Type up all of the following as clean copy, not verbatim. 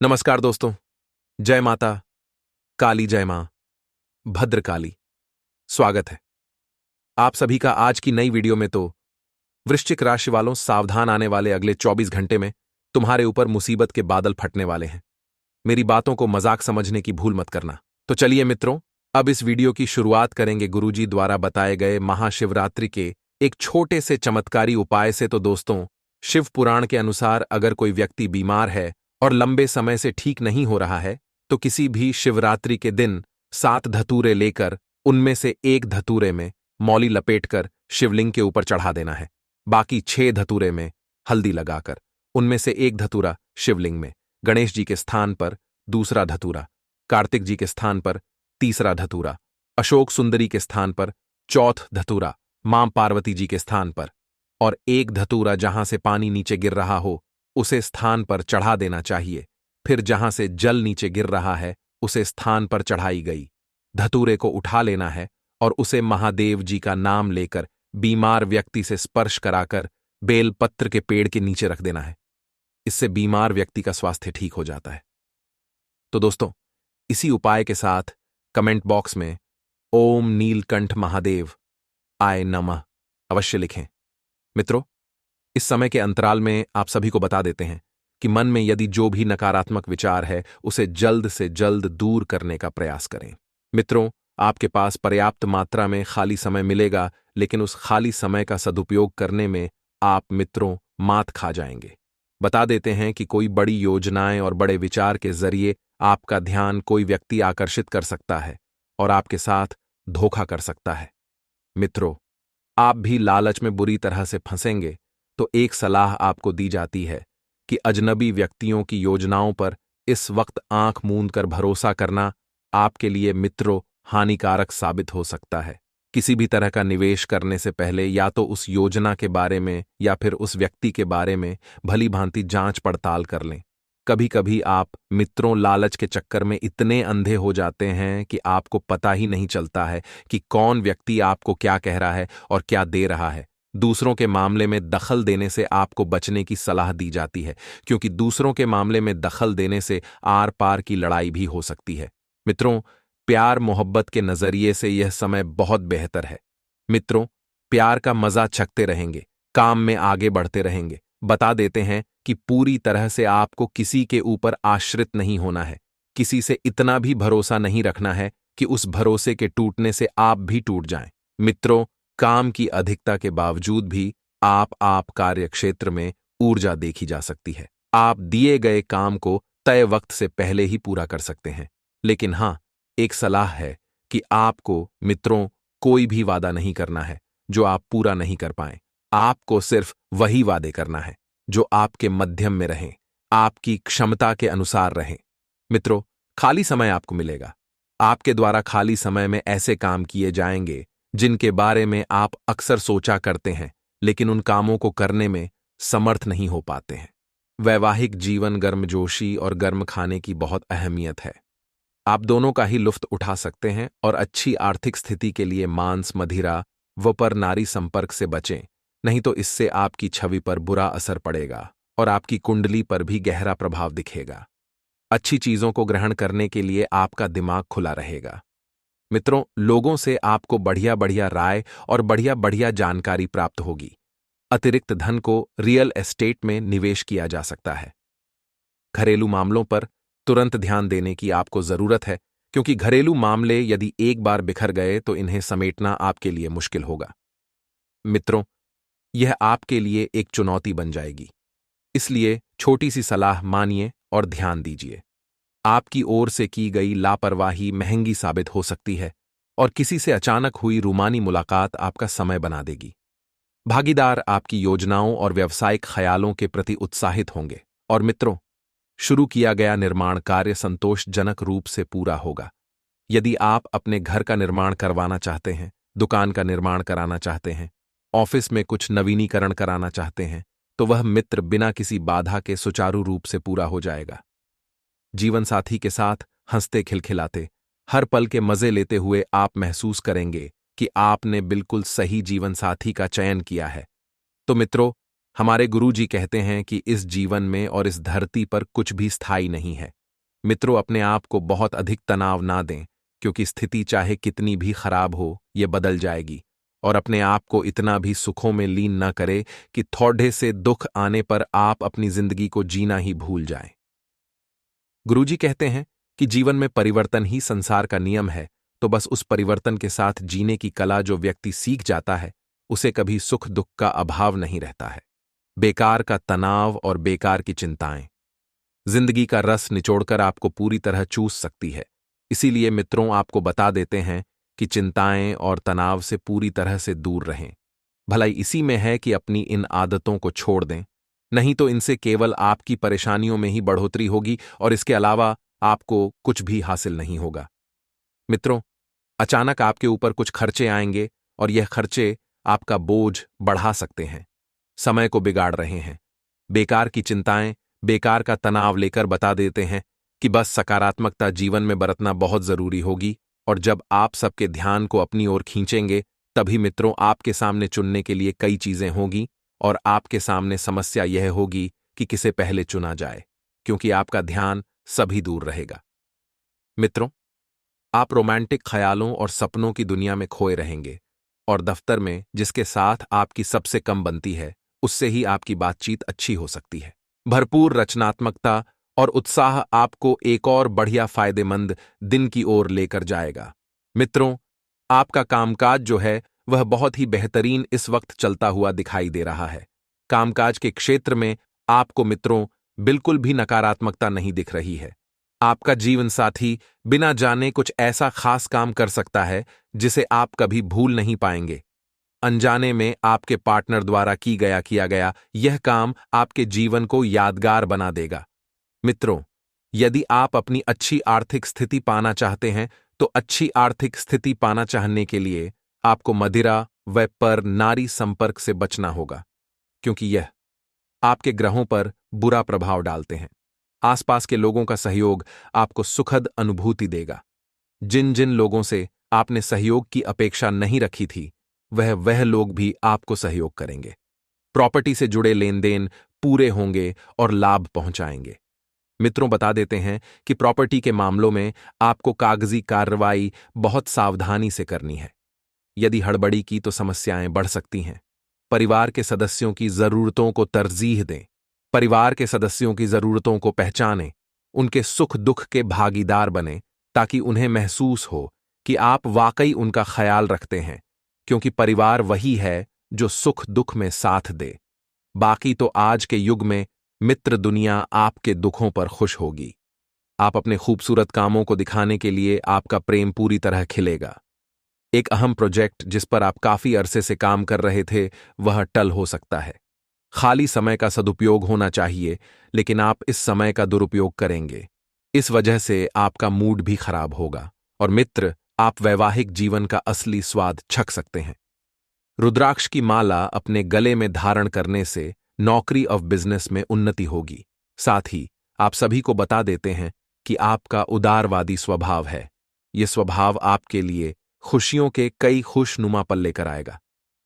नमस्कार दोस्तों। जय माता काली, जय मां भद्रकाली। स्वागत है आप सभी का आज की नई वीडियो में। तो वृश्चिक राशि वालों, सावधान, आने वाले अगले 24 घंटे में तुम्हारे ऊपर मुसीबत के बादल फटने वाले हैं। मेरी बातों को मजाक समझने की भूल मत करना। तो चलिए मित्रों, अब इस वीडियो की शुरुआत करेंगे गुरुजी द्वारा बताए गए महाशिवरात्रि के एक छोटे से चमत्कारी उपाय से। तो दोस्तों, शिव पुराण के अनुसार अगर कोई व्यक्ति बीमार है और लंबे समय से ठीक नहीं हो रहा है, तो किसी भी शिवरात्रि के दिन 7 धतूरे लेकर उनमें से एक धतूरे में मौली लपेटकर शिवलिंग के ऊपर चढ़ा देना है। बाकी 6 धतूरे में हल्दी लगाकर उनमें से एक धतूरा शिवलिंग में, गणेश जी के स्थान पर दूसरा धतूरा, कार्तिक जी के स्थान पर तीसरा धतूरा, अशोक सुंदरी के स्थान पर चौथ धतूरा, मां पार्वती जी के स्थान पर, और एक धतूरा जहां से पानी नीचे गिर रहा हो उसे स्थान पर चढ़ा देना चाहिए। फिर जहां से जल नीचे गिर रहा है उसे स्थान पर चढ़ाई गई धतूरे को उठा लेना है और उसे महादेव जी का नाम लेकर बीमार व्यक्ति से स्पर्श कराकर बेलपत्र के पेड़ के नीचे रख देना है। इससे बीमार व्यक्ति का स्वास्थ्य ठीक हो जाता है। तो दोस्तों, इसी उपाय के साथ कमेंट बॉक्स में ओम नीलकंठ महादेव आय नमः अवश्य लिखें। मित्रों, इस समय के अंतराल में आप सभी को बता देते हैं कि मन में यदि जो भी नकारात्मक विचार है उसे जल्द से जल्द दूर करने का प्रयास करें। मित्रों, आपके पास पर्याप्त मात्रा में खाली समय मिलेगा, लेकिन उस खाली समय का सदुपयोग करने में आप मित्रों मात खा जाएंगे। बता देते हैं कि कोई बड़ी योजनाएं और बड़े विचार के जरिए आपका ध्यान कोई व्यक्ति आकर्षित कर सकता है और आपके साथ धोखा कर सकता है। मित्रों, आप भी लालच में बुरी तरह से फंसेंगे तो एक सलाह आपको दी जाती है कि अजनबी व्यक्तियों की योजनाओं पर इस वक्त आंख मूंद कर भरोसा करना आपके लिए मित्रों हानिकारक साबित हो सकता है। किसी भी तरह का निवेश करने से पहले या तो उस योजना के बारे में या फिर उस व्यक्ति के बारे में भली भांति जांच पड़ताल कर लें। कभी कभी आप मित्रों लालच के चक्कर में इतने अंधे हो जाते हैं कि आपको पता ही नहीं चलता है कि कौन व्यक्ति आपको क्या कह रहा है और क्या दे रहा है। दूसरों के मामले में दखल देने से आपको बचने की सलाह दी जाती है, क्योंकि दूसरों के मामले में दखल देने से आर पार की लड़ाई भी हो सकती है। मित्रों, प्यार मोहब्बत के नजरिए से यह समय बहुत बेहतर है। मित्रों, प्यार का मजा चखते रहेंगे, काम में आगे बढ़ते रहेंगे। बता देते हैं कि पूरी तरह से आपको किसी के ऊपर आश्रित नहीं होना है। किसी से इतना भी भरोसा नहीं रखना है कि उस भरोसे के टूटने से आप भी टूट जाएं। मित्रों, काम की अधिकता के बावजूद भी आप कार्यक्षेत्र में ऊर्जा देखी जा सकती है। आप दिए गए काम को तय वक्त से पहले ही पूरा कर सकते हैं। लेकिन हां, एक सलाह है कि आपको मित्रों कोई भी वादा नहीं करना है जो आप पूरा नहीं कर पाएं। आपको सिर्फ वही वादे करना है जो आपके मध्यम में रहें, आपकी क्षमता के अनुसार रहें। मित्रों, खाली समय आपको मिलेगा। आपके द्वारा खाली समय में ऐसे काम किए जाएंगे जिनके बारे में आप अक्सर सोचा करते हैं, लेकिन उन कामों को करने में समर्थ नहीं हो पाते हैं। वैवाहिक जीवन गर्मजोशी और गर्म खाने की बहुत अहमियत है। आप दोनों का ही लुत्फ उठा सकते हैं और अच्छी आर्थिक स्थिति के लिए मांस, मदिरा व पर नारी संपर्क से बचें, नहीं तो इससे आपकी छवि पर बुरा असर पड़ेगा और आपकी कुंडली पर भी गहरा प्रभाव दिखेगा। अच्छी चीजों को ग्रहण करने के लिए आपका दिमाग खुला रहेगा। मित्रों, लोगों से आपको बढ़िया बढ़िया राय और बढ़िया बढ़िया जानकारी प्राप्त होगी। अतिरिक्त धन को रियल एस्टेट में निवेश किया जा सकता है। घरेलू मामलों पर तुरंत ध्यान देने की आपको जरूरत है, क्योंकि घरेलू मामले यदि एक बार बिखर गए तो इन्हें समेटना आपके लिए मुश्किल होगा। मित्रों, यह आपके लिए एक चुनौती बन जाएगी, इसलिए छोटी सी सलाह मानिए और ध्यान दीजिए। आपकी ओर से की गई लापरवाही महंगी साबित हो सकती है और किसी से अचानक हुई रूमानी मुलाकात आपका समय बना देगी। भागीदार आपकी योजनाओं और व्यावसायिक ख्यालों के प्रति उत्साहित होंगे और मित्रों, शुरू किया गया निर्माण कार्य संतोषजनक रूप से पूरा होगा। यदि आप अपने घर का निर्माण करवाना चाहते हैं, दुकान का निर्माण कराना चाहते हैं, ऑफिस में कुछ नवीनीकरण कराना चाहते हैं, तो वह मित्र बिना किसी बाधा के सुचारू रूप से पूरा हो जाएगा। जीवन साथी के साथ हंसते खिलखिलाते हर पल के मजे लेते हुए आप महसूस करेंगे कि आपने बिल्कुल सही जीवन साथी का चयन किया है। तो मित्रों, हमारे गुरुजी कहते हैं कि इस जीवन में और इस धरती पर कुछ भी स्थायी नहीं है। मित्रों, अपने आप को बहुत अधिक तनाव ना दें, क्योंकि स्थिति चाहे कितनी भी खराब हो, ये बदल जाएगी। और अपने आप को इतना भी सुखों में लीन न करे कि थोड़े से दुख आने पर आप अपनी जिंदगी को जीना ही भूल जाएं। गुरुजी कहते हैं कि जीवन में परिवर्तन ही संसार का नियम है, तो बस उस परिवर्तन के साथ जीने की कला जो व्यक्ति सीख जाता है, उसे कभी सुख दुख का अभाव नहीं रहता है। बेकार का तनाव और बेकार की चिंताएं जिंदगी का रस निचोड़कर आपको पूरी तरह चूस सकती है। इसीलिए मित्रों, आपको बता देते हैं कि चिंताएं और तनाव से पूरी तरह से दूर रहें। भलाई इसी में है कि अपनी इन आदतों को छोड़ दें, नहीं तो इनसे केवल आपकी परेशानियों में ही बढ़ोतरी होगी और इसके अलावा आपको कुछ भी हासिल नहीं होगा। मित्रों, अचानक आपके ऊपर कुछ खर्चे आएंगे और यह खर्चे आपका बोझ बढ़ा सकते हैं, समय को बिगाड़ रहे हैं। बेकार की चिंताएं, बेकार का तनाव लेकर बता देते हैं कि बस सकारात्मकता जीवन में बरतना बहुत जरूरी होगी, और जब आप सबके ध्यान को अपनी ओर खींचेंगे, तभी मित्रों आपके सामने चुनने के लिए कई चीजें होंगी और आपके सामने समस्या यह होगी कि किसे पहले चुना जाए, क्योंकि आपका ध्यान सभी दूर रहेगा। मित्रों, आप रोमांटिक ख्यालों और सपनों की दुनिया में खोए रहेंगे, और दफ्तर में जिसके साथ आपकी सबसे कम बनती है, उससे ही आपकी बातचीत अच्छी हो सकती है। भरपूर रचनात्मकता और उत्साह आपको एक और बढ़िया फायदेमंद दिन की ओर लेकर जाएगा। मित्रों, आपका कामकाज जो है वह बहुत ही बेहतरीन इस वक्त चलता हुआ दिखाई दे रहा है। कामकाज के क्षेत्र में आपको मित्रों बिल्कुल भी नकारात्मकता नहीं दिख रही है। आपका जीवन साथी बिना जाने कुछ ऐसा खास काम कर सकता है जिसे आप कभी भूल नहीं पाएंगे। अनजाने में आपके पार्टनर द्वारा किया गया यह काम आपके जीवन को यादगार बना देगा। मित्रों, यदि आप अपनी अच्छी आर्थिक स्थिति पाना चाहते हैं, तो अच्छी आर्थिक स्थिति पाना चाहने के लिए आपको मदिरा व पर नारी संपर्क से बचना होगा, क्योंकि यह आपके ग्रहों पर बुरा प्रभाव डालते हैं। आसपास के लोगों का सहयोग आपको सुखद अनुभूति देगा। जिन जिन लोगों से आपने सहयोग की अपेक्षा नहीं रखी थी, वह लोग भी आपको सहयोग करेंगे। प्रॉपर्टी से जुड़े लेन देन पूरे होंगे और लाभ पहुंचाएंगे। मित्रों, बता देते हैं कि प्रॉपर्टी के मामलों में आपको कागजी कार्रवाई बहुत सावधानी से करनी है। यदि हड़बड़ी की तो समस्याएं बढ़ सकती हैं। परिवार के सदस्यों की जरूरतों को तरजीह दें। परिवार के सदस्यों की जरूरतों को पहचानें, उनके सुख दुख के भागीदार बनें, ताकि उन्हें महसूस हो कि आप वाकई उनका ख्याल रखते हैं, क्योंकि परिवार वही है जो सुख दुख में साथ दे। बाकी तो आज के युग में मित्र दुनिया आपके दुखों पर खुश होगी। आप अपने खूबसूरत कामों को दिखाने के लिए आपका प्रेम पूरी तरह खिलेगा। एक अहम प्रोजेक्ट जिस पर आप काफी अरसे से काम कर रहे थे, वह टल हो सकता है। खाली समय का सदुपयोग होना चाहिए, लेकिन आप इस समय का दुरुपयोग करेंगे। इस वजह से आपका मूड भी खराब होगा। और मित्र, आप वैवाहिक जीवन का असली स्वाद छक सकते हैं। रुद्राक्ष की माला अपने गले में धारण करने से नौकरी ऑफ बिजनेस में उन्नति होगी। साथ ही आप सभी को बता देते हैं कि आपका उदारवादी स्वभाव है। यह स्वभाव आपके लिए खुशियों के कई खुशनुमा पल लेकर आएगा।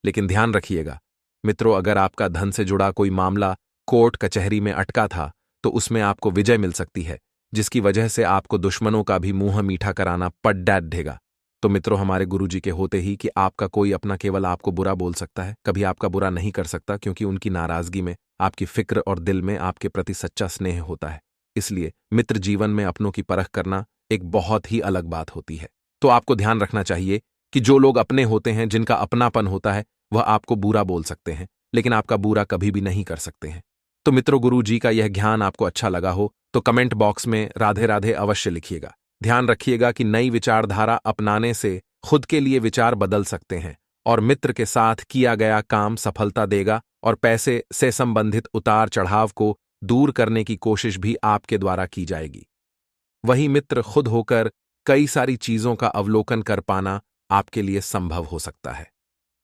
लेकिन ध्यान रखिएगा मित्रों, अगर आपका धन से जुड़ा कोई मामला कोर्ट कचहरी में अटका था, तो उसमें आपको विजय मिल सकती है, जिसकी वजह से आपको दुश्मनों का भी मुंह मीठा कराना पड़। तो मित्रों, हमारे गुरुजी के होते ही कि आपका कोई अपना केवल आपको बुरा बोल सकता है, कभी आपका बुरा नहीं कर सकता, क्योंकि उनकी नाराजगी में आपकी फिक्र और दिल में आपके प्रति सच्चा स्नेह होता है। इसलिए मित्र जीवन में अपनों की परख करना एक बहुत ही अलग बात होती है। तो आपको ध्यान रखना चाहिए कि जो लोग अपने होते हैं, जिनका अपनापन होता है, वह आपको बुरा बोल सकते हैं, लेकिन आपका बुरा कभी भी नहीं कर सकते हैं। तो मित्रों, गुरु जी का यह ज्ञान आपको अच्छा लगा हो तो कमेंट बॉक्स में राधे राधे अवश्य लिखिएगा। ध्यान रखिएगा कि नई विचारधारा अपनाने से खुद के लिए विचार बदल सकते हैं, और मित्र के साथ किया गया काम सफलता देगा, और पैसे से संबंधित उतार चढ़ाव को दूर करने की कोशिश भी आपके द्वारा की जाएगी। वही मित्र खुद होकर कई सारी चीजों का अवलोकन कर पाना आपके लिए संभव हो सकता है।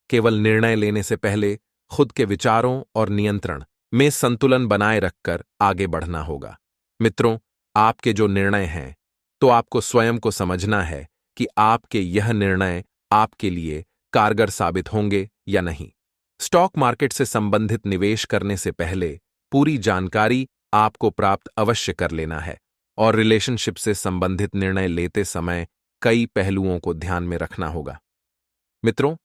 केवल निर्णय लेने से पहले खुद के विचारों और नियंत्रण में संतुलन बनाए रखकर आगे बढ़ना होगा। मित्रों, आपके जो निर्णय हैं, तो आपको स्वयं को समझना है कि आपके यह निर्णय आपके लिए कारगर साबित होंगे या नहीं। स्टॉक मार्केट से संबंधित निवेश करने से पहले पूरी जानकारी आपको प्राप्त अवश्य कर लेना है और रिलेशनशिप से संबंधित निर्णय लेते समय कई पहलुओं को ध्यान में रखना होगा। मित्रों,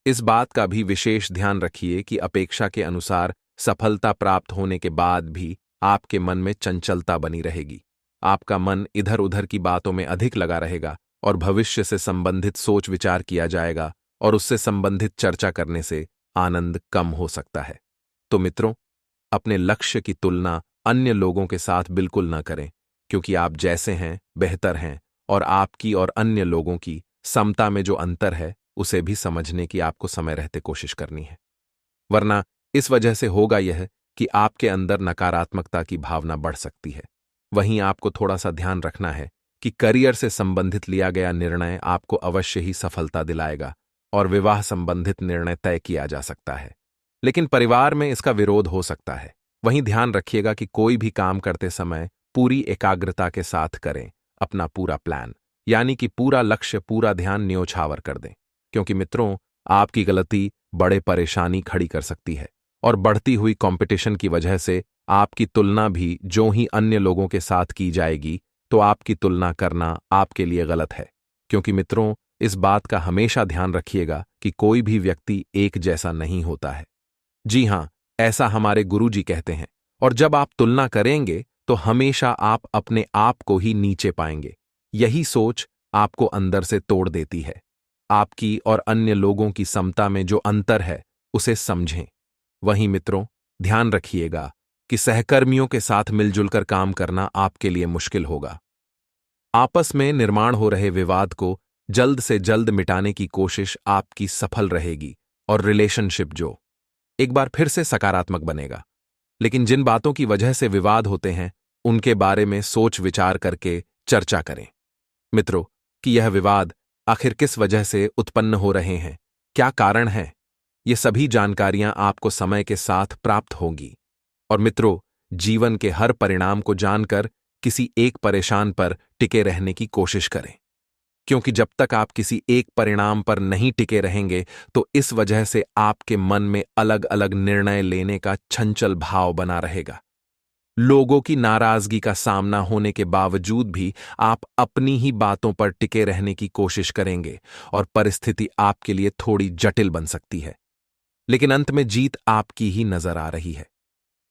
इस बात का भी विशेष ध्यान रखिए कि अपेक्षा के अनुसार सफलता प्राप्त होने के बाद भी आपके मन में चंचलता बनी रहेगी। आपका मन इधर उधर की बातों में अधिक लगा रहेगा और भविष्य से संबंधित सोच विचार किया जाएगा और उससे संबंधित चर्चा करने से आनंद कम हो सकता है। तो मित्रों, अपने लक्ष्य की तुलना अन्य लोगों के साथ बिल्कुल न करें, क्योंकि आप जैसे हैं बेहतर हैं और आपकी और अन्य लोगों की समता में जो अंतर है उसे भी समझने की आपको समय रहते कोशिश करनी है। वरना इस वजह से होगा यह कि आपके अंदर नकारात्मकता की भावना बढ़ सकती है। वहीं आपको थोड़ा सा ध्यान रखना है कि करियर से संबंधित लिया गया निर्णय आपको अवश्य ही सफलता दिलाएगा और विवाह संबंधित निर्णय तय किया जा सकता है, लेकिन परिवार में इसका विरोध हो सकता है। वहीं ध्यान रखिएगा कि कोई भी काम करते समय पूरी एकाग्रता के साथ करें, अपना पूरा प्लान यानी कि पूरा लक्ष्य, पूरा ध्यान न्योछावर कर दें, क्योंकि मित्रों, आपकी गलती बड़े परेशानी खड़ी कर सकती है और बढ़ती हुई कंपटीशन की वजह से आपकी तुलना भी जो ही अन्य लोगों के साथ की जाएगी तो आपकी तुलना करना आपके लिए गलत है। क्योंकि मित्रों, इस बात का हमेशा ध्यान रखिएगा कि कोई भी व्यक्ति एक जैसा नहीं होता है। जी हां, ऐसा हमारे गुरुजी कहते हैं। और जब आप तुलना करेंगे तो हमेशा आप अपने आप को ही नीचे पाएंगे। यही सोच आपको अंदर से तोड़ देती है। आपकी और अन्य लोगों की समता में जो अंतर है उसे समझें। वहीं मित्रों, ध्यान रखिएगा कि सहकर्मियों के साथ मिलजुल कर काम करना आपके लिए मुश्किल होगा। आपस में निर्माण हो रहे विवाद को जल्द से जल्द मिटाने की कोशिश आपकी सफल रहेगी और रिलेशनशिप जो एक बार फिर से सकारात्मक बनेगा। लेकिन जिन बातों की वजह से विवाद होते हैं उनके बारे में सोच विचार करके चर्चा करें। मित्रों, कि यह विवाद आखिर किस वजह से उत्पन्न हो रहे हैं, क्या कारण है, ये सभी जानकारियां आपको समय के साथ प्राप्त होंगी। और मित्रों, जीवन के हर परिणाम को जानकर किसी एक परेशान पर टिके रहने की कोशिश करें, क्योंकि जब तक आप किसी एक परिणाम पर नहीं टिके रहेंगे तो इस वजह से आपके मन में अलग अलग निर्णय लेने का चंचल भाव बना रहेगा। लोगों की नाराजगी का सामना होने के बावजूद भी आप अपनी ही बातों पर टिके रहने की कोशिश करेंगे और परिस्थिति आपके लिए थोड़ी जटिल बन सकती है, लेकिन अंत में जीत आपकी ही नजर आ रही है।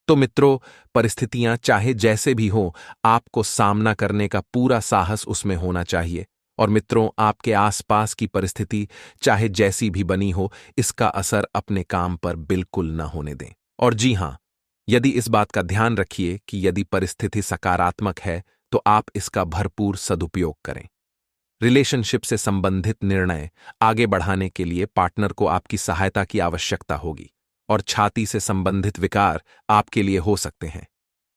तो मित्रों, परिस्थितियां चाहे जैसे भी हों, आपको सामना करने का पूरा साहस उसमें होना चाहिए। और मित्रों, आपके आसपास की परिस्थिति चाहे जैसी भी बनी हो, इसका असर अपने काम पर बिल्कुल न होने दें। और जी हां, यदि इस बात का ध्यान रखिए कि यदि परिस्थिति सकारात्मक है तो आप इसका भरपूर सदुपयोग करें। रिलेशनशिप से संबंधित निर्णय आगे बढ़ाने के लिए पार्टनर को आपकी सहायता की आवश्यकता होगी और छाती से संबंधित विकार आपके लिए हो सकते हैं।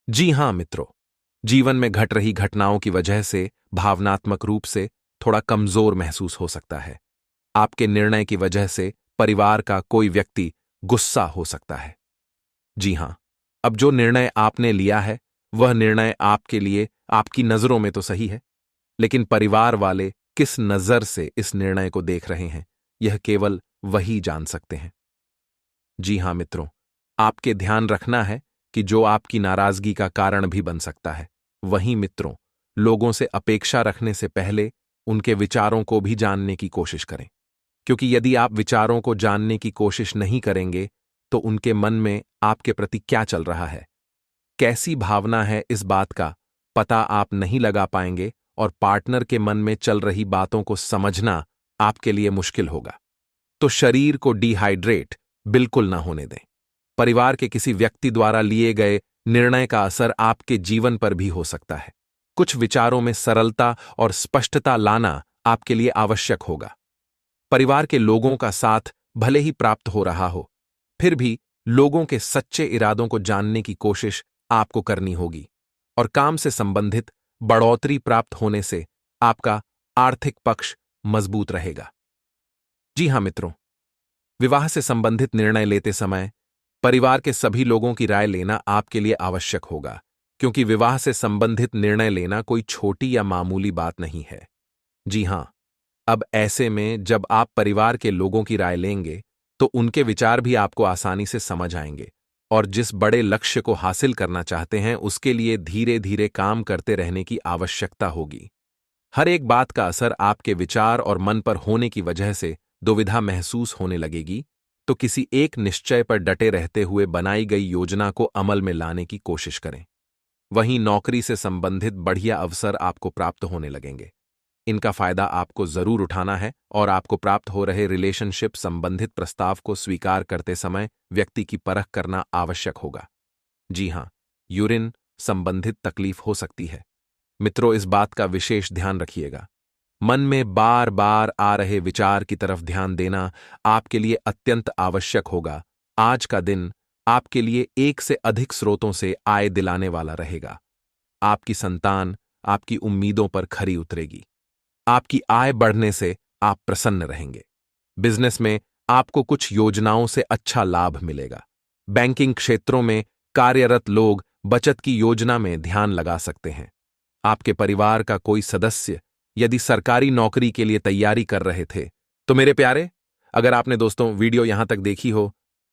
जी हां मित्रों, जीवन में घट रही घटनाओं की वजह से भावनात्मक रूप से थोड़ा कमजोर महसूस हो सकता है। आपके निर्णय की वजह से परिवार का कोई व्यक्ति गुस्सा हो सकता है। जी हां, अब जो निर्णय आपने लिया है वह निर्णय आपके लिए आपकी नजरों में तो सही है, लेकिन परिवार वाले किस नजर से इस निर्णय को देख रहे हैं यह केवल वही जान सकते हैं। जी हां मित्रों, आपके ध्यान रखना है कि जो आपकी नाराजगी का कारण भी बन सकता है। वहीं मित्रों, लोगों से अपेक्षा रखने से पहले उनके विचारों को भी जानने की कोशिश करें, क्योंकि यदि आप विचारों को जानने की कोशिश नहीं करेंगे तो उनके मन में आपके प्रति क्या चल रहा है, कैसी भावना है, इस बात का पता आप नहीं लगा पाएंगे और पार्टनर के मन में चल रही बातों को समझना आपके लिए मुश्किल होगा। तो शरीर को डिहाइड्रेट बिल्कुल ना होने दें। परिवार के किसी व्यक्ति द्वारा लिए गए निर्णय का असर आपके जीवन पर भी हो सकता है। कुछ विचारों में सरलता और स्पष्टता लाना आपके लिए आवश्यक होगा। परिवार के लोगों का साथ भले ही प्राप्त हो रहा हो, फिर भी लोगों के सच्चे इरादों को जानने की कोशिश आपको करनी होगी और काम से संबंधित बढ़ोतरी प्राप्त होने से आपका आर्थिक पक्ष मजबूत रहेगा। जी हां मित्रों, विवाह से संबंधित निर्णय लेते समय परिवार के सभी लोगों की राय लेना आपके लिए आवश्यक होगा, क्योंकि विवाह से संबंधित निर्णय लेना कोई छोटी या मामूली बात नहीं है। जी हां, अब ऐसे में जब आप परिवार के लोगों की राय लेंगे तो उनके विचार भी आपको आसानी से समझ आएंगे और जिस बड़े लक्ष्य को हासिल करना चाहते हैं उसके लिए धीरे धीरे काम करते रहने की आवश्यकता होगी। हर एक बात का असर आपके विचार और मन पर होने की वजह से दुविधा महसूस होने लगेगी, तो किसी एक निश्चय पर डटे रहते हुए बनाई गई योजना को अमल में लाने की कोशिश करें। वहीं नौकरी से संबंधित बढ़िया अवसर आपको प्राप्त होने लगेंगे। इनका फायदा आपको जरूर उठाना है और आपको प्राप्त हो रहे रिलेशनशिप संबंधित प्रस्ताव को स्वीकार करते समय व्यक्ति की परख करना आवश्यक होगा। जी हां, यूरिन संबंधित तकलीफ हो सकती है। मित्रों, इस बात का विशेष ध्यान रखिएगा। मन में बार बार आ रहे विचार की तरफ ध्यान देना आपके लिए अत्यंत आवश्यक होगा। आज का दिन आपके लिए एक से अधिक स्रोतों से आय दिलाने वाला रहेगा। आपकी संतान आपकी उम्मीदों पर खरी उतरेगी। आपकी आय बढ़ने से आप प्रसन्न रहेंगे। बिजनेस में आपको कुछ योजनाओं से अच्छा लाभ मिलेगा। बैंकिंग क्षेत्रों में कार्यरत लोग बचत की योजना में ध्यान लगा सकते हैं। आपके परिवार का कोई सदस्य यदि सरकारी नौकरी के लिए तैयारी कर रहे थे, तो मेरे प्यारे, अगर आपने दोस्तों वीडियो यहां तक देखी हो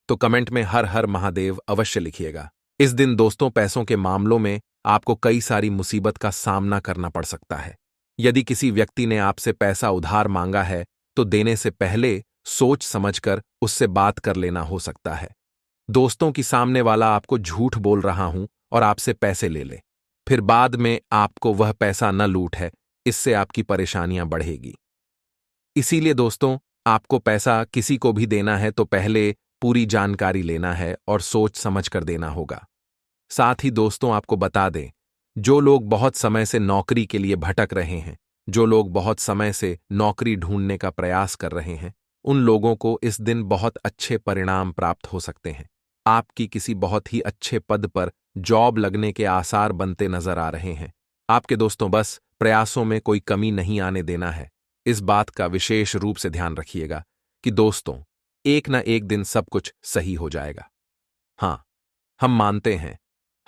तो कमेंट में हर हर महादेव अवश्य लिखिएगा। इस दिन दोस्तों पैसों के मामलों में आपको कई सारी मुसीबत का सामना करना पड़ सकता है। यदि किसी व्यक्ति ने आपसे पैसा उधार मांगा है तो देने से पहले सोच समझकर उससे बात कर लेना हो सकता है। दोस्तों की सामने वाला आपको झूठ बोल रहा हूं और आपसे पैसे ले ले, फिर बाद में आपको वह पैसा न लूट है, इससे आपकी परेशानियां बढ़ेगी। इसीलिए दोस्तों, आपको पैसा किसी को भी देना है तो पहले पूरी जानकारी लेना है और सोच समझ कर देना होगा। साथ ही दोस्तों, आपको बता दें, जो लोग बहुत समय से नौकरी के लिए भटक रहे हैं, जो लोग बहुत समय से नौकरी ढूंढने का प्रयास कर रहे हैं, उन लोगों को इस दिन बहुत अच्छे परिणाम प्राप्त हो सकते हैं। आपकी किसी बहुत ही अच्छे पद पर जॉब लगने के आसार बनते नजर आ रहे हैं। आपके दोस्तों बस प्रयासों में कोई कमी नहीं आने देना है। इस बात का विशेष रूप से ध्यान रखिएगा कि दोस्तों, एक न एक दिन सब कुछ सही हो जाएगा। हां, हम मानते हैं,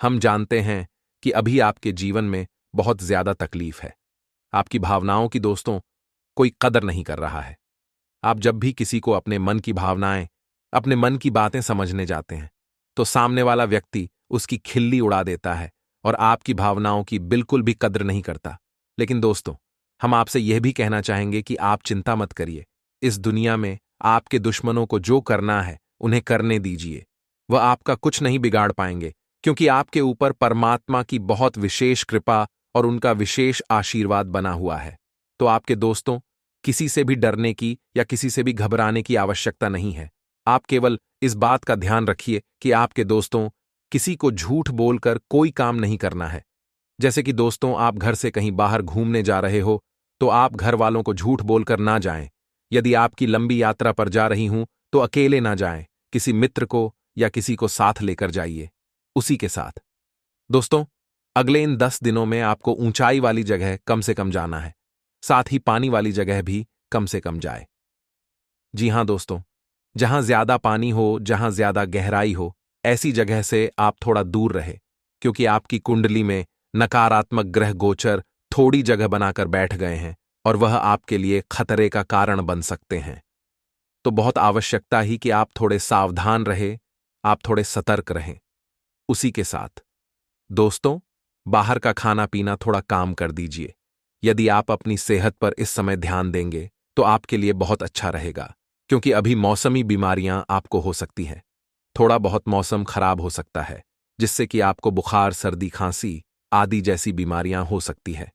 हम जानते हैं कि अभी आपके जीवन में बहुत ज्यादा तकलीफ है। आपकी भावनाओं की दोस्तों कोई कदर नहीं कर रहा है। आप जब भी किसी को अपने मन की भावनाएं, अपने मन की बातें समझने जाते हैं, तो सामने वाला व्यक्ति उसकी खिल्ली उड़ा देता है और आपकी भावनाओं की बिल्कुल भी कद्र नहीं करता। लेकिन दोस्तों, हम आपसे यह भी कहना चाहेंगे कि आप चिंता मत करिए। इस दुनिया में आपके दुश्मनों को जो करना है उन्हें करने दीजिए। वह आपका कुछ नहीं बिगाड़ पाएंगे, क्योंकि आपके ऊपर परमात्मा की बहुत विशेष कृपा और उनका विशेष आशीर्वाद बना हुआ है। तो आपके दोस्तों, किसी से भी डरने की या किसी से भी घबराने की आवश्यकता नहीं है। आप केवल इस बात का ध्यान रखिए कि आपके दोस्तों, किसी को झूठ बोलकर कोई काम नहीं करना है। जैसे कि दोस्तों, आप घर से कहीं बाहर घूमने जा रहे हो तो आप घर वालों को झूठ बोलकर ना जाएं। यदि आपकी लंबी यात्रा पर जा रही हूं तो अकेले ना जाएं, किसी मित्र को या किसी को साथ लेकर जाइए। उसी के साथ दोस्तों, अगले इन 10 दिनों में आपको ऊंचाई वाली जगह कम से कम जाना है, साथ ही पानी वाली जगह भी कम से कम जाए। जी हां दोस्तों, जहां ज्यादा पानी हो, जहां ज्यादा गहराई हो, ऐसी जगह से आप थोड़ा दूर रहे, क्योंकि आपकी कुंडली में नकारात्मक ग्रह गोचर थोड़ी जगह बनाकर बैठ गए हैं और वह आपके लिए खतरे का कारण बन सकते हैं। तो बहुत आवश्यकता ही कि आप थोड़े सावधान रहे, आप थोड़े सतर्क रहें। उसी के साथ दोस्तों, बाहर का खाना पीना थोड़ा काम कर दीजिए। यदि आप अपनी सेहत पर इस समय ध्यान देंगे तो आपके लिए बहुत अच्छा रहेगा, क्योंकि अभी मौसमी बीमारियां आपको हो सकती हैं। थोड़ा बहुत मौसम खराब हो सकता है, जिससे कि आपको बुखार, सर्दी, खांसी आदि जैसी बीमारियां हो सकती है।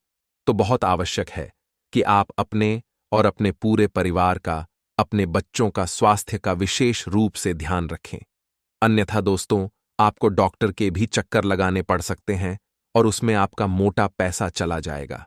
तो बहुत आवश्यक है कि आप अपने और अपने पूरे परिवार का, अपने बच्चों का स्वास्थ्य का विशेष रूप से ध्यान रखें। अन्यथा दोस्तों, आपको डॉक्टर के भी चक्कर लगाने पड़ सकते हैं और उसमें आपका मोटा पैसा चला जाएगा।